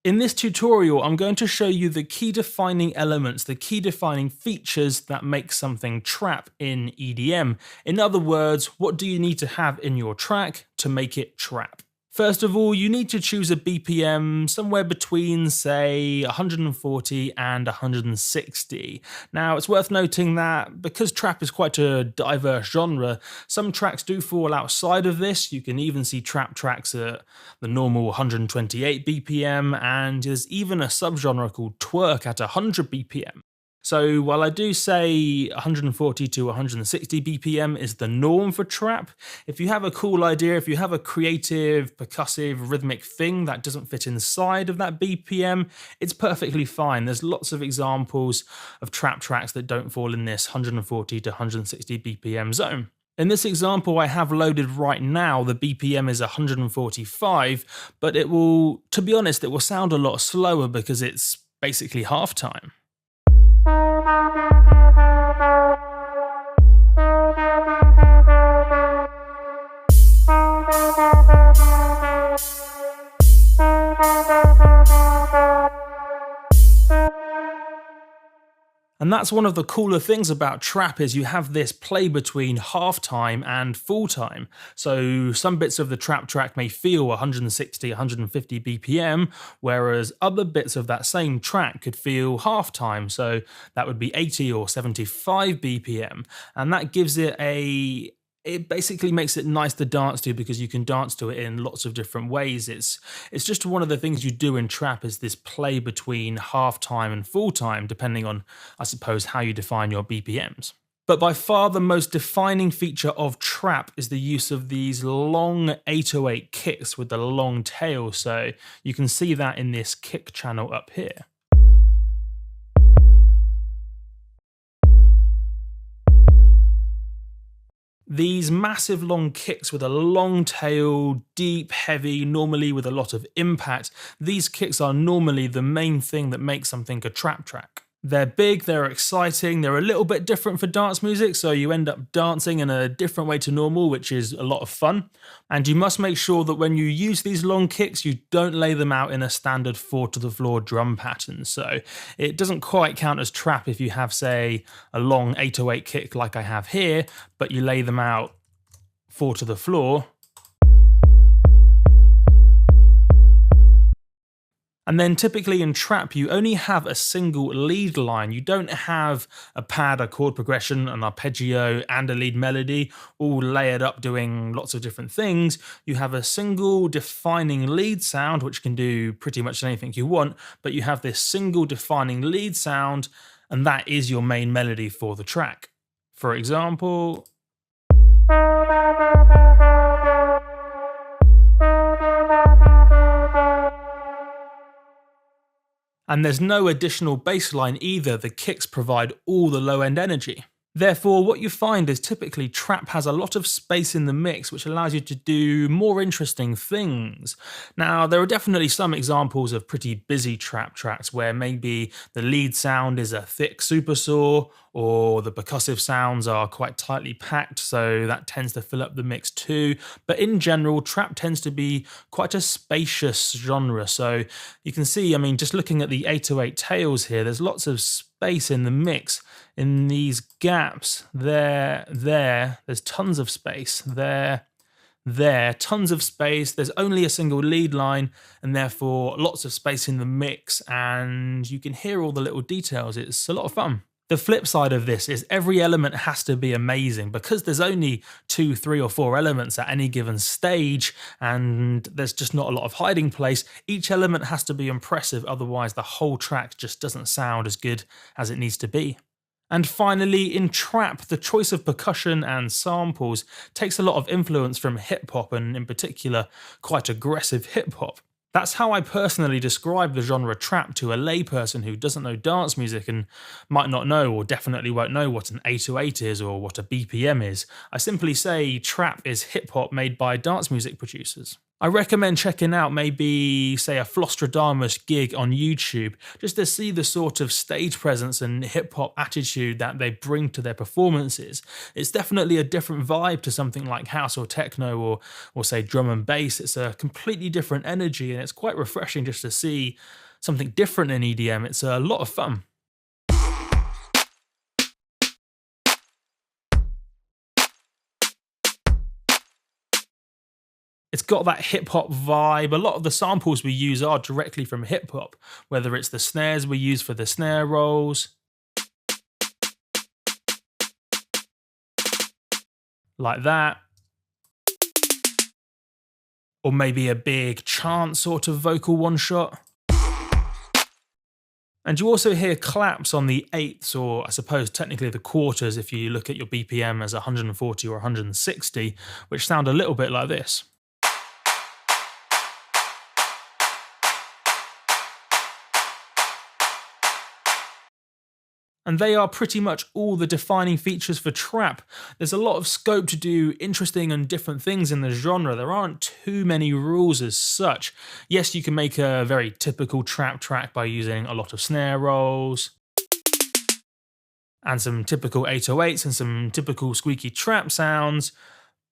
In this tutorial, I'm going to show you the key defining elements, the key defining features that make something trap in EDM. In other words, what do you need to have in your track to make it trap? First of all, you need to choose a BPM somewhere between, say, 140 and 160. Now, it's worth noting that because trap is quite a diverse genre, some tracks do fall outside of this. You can even see trap tracks at the normal 128 BPM, and there's even a subgenre called twerk at 100 BPM. So while I do say 140 to 160 BPM is the norm for trap, if you have a cool idea, if you have a creative, percussive, rhythmic thing that doesn't fit inside of that BPM, it's perfectly fine. There's lots of examples of trap tracks that don't fall in this 140 to 160 BPM zone. In this example I have loaded right now, the BPM is 145, but it will, to be honest, it will sound a lot slower because it's basically halftime. And that's one of the cooler things about trap is you have this play between halftime and full time. So some bits of the trap track may feel 160, 150 BPM, whereas other bits of that same track could feel halftime. So that would be 80 or 75 BPM. And that gives it it basically makes it nice to dance to because you can dance to it in lots of different ways. It's just one of the things you do in trap is this play between halftime and full time, depending on, I suppose, how you define your BPMs. But by far the most defining feature of trap is the use of these long 808 kicks with the long tail. So you can see that in this kick channel up here. These massive long kicks with a long tail, deep, heavy, normally with a lot of impact, these kicks are normally the main thing that makes something a trap track. They're big, they're exciting, they're a little bit different for dance music, so you end up dancing in a different way to normal, which is a lot of fun. And you must make sure that when you use these long kicks, you don't lay them out in a standard 4-to-the-floor drum pattern. So it doesn't quite count as trap if you have, say, a long 808 kick like I have here, but you lay them out 4-to-the-floor. And then typically in trap, you only have a single lead line. You don't have a pad, a chord progression, an arpeggio, and a lead melody all layered up doing lots of different things. You have a single defining lead sound, which can do pretty much anything you want, but you have this single defining lead sound, and that is your main melody for the track. For example... And there's no additional bass line either, the kicks provide all the low-end energy. Therefore, what you find is typically trap has a lot of space in the mix, which allows you to do more interesting things. Now, there are definitely some examples of pretty busy trap tracks where maybe the lead sound is a thick supersaw, or the percussive sounds are quite tightly packed, so that tends to fill up the mix too. But in general, trap tends to be quite a spacious genre. So you can see, I mean, just looking at the 808 tails here, there's lots of space in the mix. In these gaps, there's tons of space. There, tons of space. There's only a single lead line, and therefore lots of space in the mix, and you can hear all the little details. It's a lot of fun. The flip side of this is every element has to be amazing because there's only 2, 3, or 4 elements at any given stage and there's just not a lot of hiding place. Each element has to be impressive, otherwise the whole track just doesn't sound as good as it needs to be. And finally, in trap, the choice of percussion and samples takes a lot of influence from hip-hop and in particular quite aggressive hip-hop. That's how I personally describe the genre trap to a layperson who doesn't know dance music and might not know or definitely won't know what an 808 is or what a BPM is. I simply say trap is hip-hop made by dance music producers. I recommend checking out maybe, say, a Flostradamus gig on YouTube, just to see the sort of stage presence and hip hop attitude that they bring to their performances. It's definitely a different vibe to something like house or techno or say drum and bass. It's a completely different energy, and it's quite refreshing just to see something different in EDM. It's a lot of fun. It's got that hip hop vibe. A lot of the samples we use are directly from hip hop, whether it's the snares we use for the snare rolls, like that, or maybe a big chant sort of vocal one shot. And you also hear claps on the eighths, or I suppose technically the quarters if you look at your BPM as 140 or 160, which sound a little bit like this. And they are pretty much all the defining features for trap. There's a lot of scope to do interesting and different things in the genre. There aren't too many rules as such. Yes, you can make a very typical trap track by using a lot of snare rolls and some typical 808s and some typical squeaky trap sounds.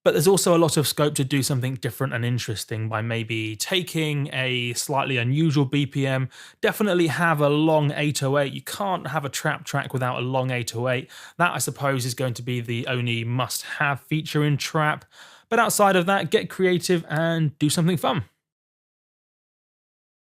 But there's also a lot of scope to do something different and interesting by maybe taking a slightly unusual BPM, definitely have a long 808. You can't have a trap track without a long 808. That, I suppose, is going to be the only must-have feature in trap. But outside of that, get creative and do something fun.